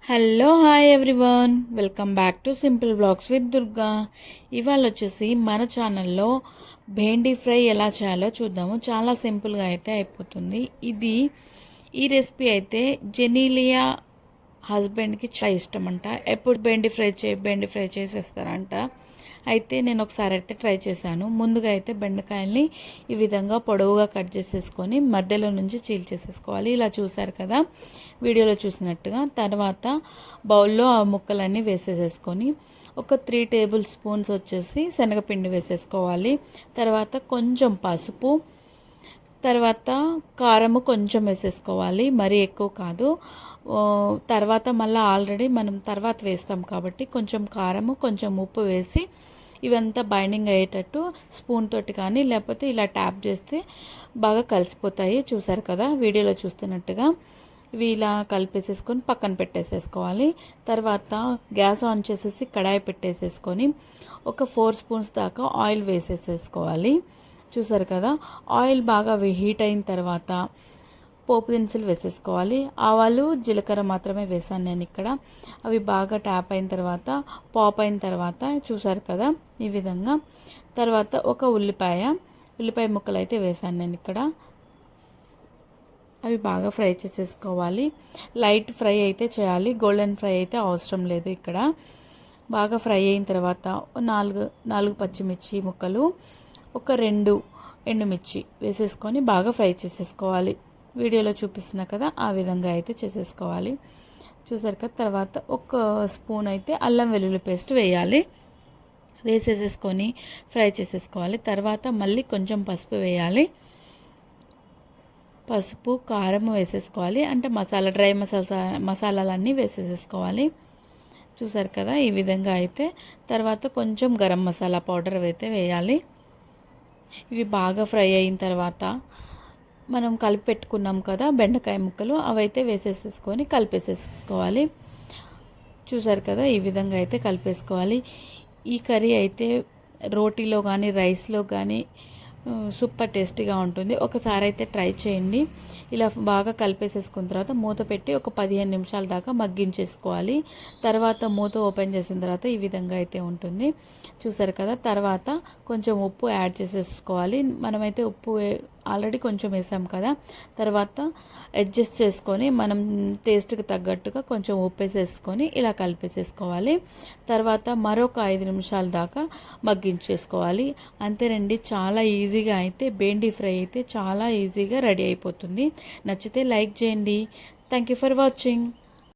Hello hi everyone, welcome back to simple vlogs with Durga. ఇవాళ వచ్చేసి మన ఛానల్లో భేండి ఫ్రై ఎలా చేయాలో చూద్దాము. చాలా సింపుల్గా అయితే అయిపోతుంది. ఈ రెసిపీ అయితే జెనీలియా హస్బెండ్కి చాలా ఇష్టం అంట. ఎప్పుడు బెండి ఫ్రై చేసేస్తారంట. అయితే నేను ఒకసారి అయితే ట్రై చేశాను. ముందుగా అయితే బెండకాయల్ని ఈ విధంగా పొడవుగా కట్ చేసేసుకొని మధ్యలో నుంచి చీల్చేసేసుకోవాలి. ఇలా చూసారు కదా వీడియోలో చూసినట్టుగా. తర్వాత బౌల్లో ఆ ముక్కలన్నీ వేసేసేసుకొని ఒక 3 టేబుల్ స్పూన్స్ వచ్చేసి శనగపిండి వేసేసుకోవాలి. తర్వాత కొంచెం పసుపు, తర్వాత కారము కొంచెం వేసేసుకోవాలి, మరీ ఎక్కువ కాదు. తర్వాత మళ్ళీ ఆల్రెడీ మనం తర్వాత వేస్తాం కాబట్టి కొంచెం కారము కొంచెం ఉప్పు వేసి ఇవంతా బైండింగ్ అయ్యేటట్టు స్పూన్ తోటి కానీ లేకపోతే ఇలా ట్యాప్ చేస్తే బాగా కలిసిపోతాయి. చూసారు కదా వీడియోలో చూస్తున్నట్టుగా. ఇవి ఇలా కలిపేసేసుకొని పక్కన పెట్టేసేసుకోవాలి. తర్వాత గ్యాస్ ఆన్ చేసేసి కడాయి పెట్టేసేసుకొని ఒక 4 స్పూన్స్ దాకా ఆయిల్ వేసేసేసుకోవాలి. చూసారు కదా ఆయిల్ బాగా హీట్ అయిన తర్వాత పోపు దినుసులు వేసేసుకోవాలి. ఆవాలు జీలకర్ర మాత్రమే వేసాను నేను ఇక్కడ. అవి బాగా ట్యాప్ అయిన తర్వాత పాప్ అయిన తర్వాత చూసారు కదా ఈ విధంగా. తర్వాత ఒక ఉల్లిపాయ ముక్కలు అయితే వేసాను నేను ఇక్కడ. అవి బాగా ఫ్రై చేసేసుకోవాలి. లైట్ ఫ్రై అయితే చేయాలి, గోల్డెన్ ఫ్రై అయితే అవసరం లేదు ఇక్కడ. బాగా ఫ్రై అయిన తర్వాత 4 పచ్చిమిర్చి ముక్కలు, ఒక 2 ఎండుమిర్చి వేసేసుకొని బాగా ఫ్రై చేసేసుకోవాలి. వీడియోలో చూపిస్తున్నా కదా ఆ విధంగా అయితే చేసేసుకోవాలి. చూసారు కదా. తర్వాత ఒక స్పూన్ అయితే అల్లం వెల్లుల్లి పేస్ట్ వేయాలి. వేసేసేసుకొని ఫ్రై చేసేసుకోవాలి. తర్వాత మళ్ళీ కొంచెం పసుపు వేయాలి. పసుపు కారం వేసేసుకోవాలి. అంటే డ్రై మసాలాలన్నీ వేసేసేసుకోవాలి. చూసారు కదా ఈ విధంగా అయితే. తర్వాత కొంచెం గరం మసాలా పౌడర్ అయితే వేయాలి. ఇవి బాగా ఫ్రై అయిన తర్వాత మనం కలిపి పెట్టుకున్నాం కదా బెండకాయ ముక్కలు, అవైతే వేసేసేసుకొని కలిపేసేసుకోవాలి. చూసారు కదా ఈ విధంగా అయితే కలిపేసుకోవాలి. ఈ కర్రీ అయితే రోటీలో కానీ రైస్లో కానీ సూపర్ టేస్టీగా ఉంటుంది. ఒకసారి అయితే ట్రై చేయండి. ఇలా బాగా కలిపేసేసుకున్న తర్వాత మూత పెట్టి ఒక 15 నిమిషాల దాకా మగ్గించేసుకోవాలి. తర్వాత మూత ఓపెన్ చేసిన తర్వాత ఈ విధంగా అయితే ఉంటుంది. చూసారు కదా. తర్వాత కొంచెం ఉప్పు యాడ్ చేసేసుకోవాలి. మనమైతే ఉప్పు ఆల్రెడీ కొంచెం వేసాం కదా. తర్వాత అడ్జస్ట్ చేసుకొని మనం టేస్ట్కి తగ్గట్టుగా కొంచెం ఉప్పు వేసేసుకొని ఇలా కలిపేసేసుకోవాలి. తర్వాత మరొక 5 నిమిషాల దాకా మగ్గించేసుకోవాలి. అంతేనండి, చాలా ఈజీగా అయితే బెండి ఫ్రై అయితే చాలా ఈజీగా రెడీ అయిపోతుంది. నచ్చితే లైక్ చేయండి. Thank you for watching.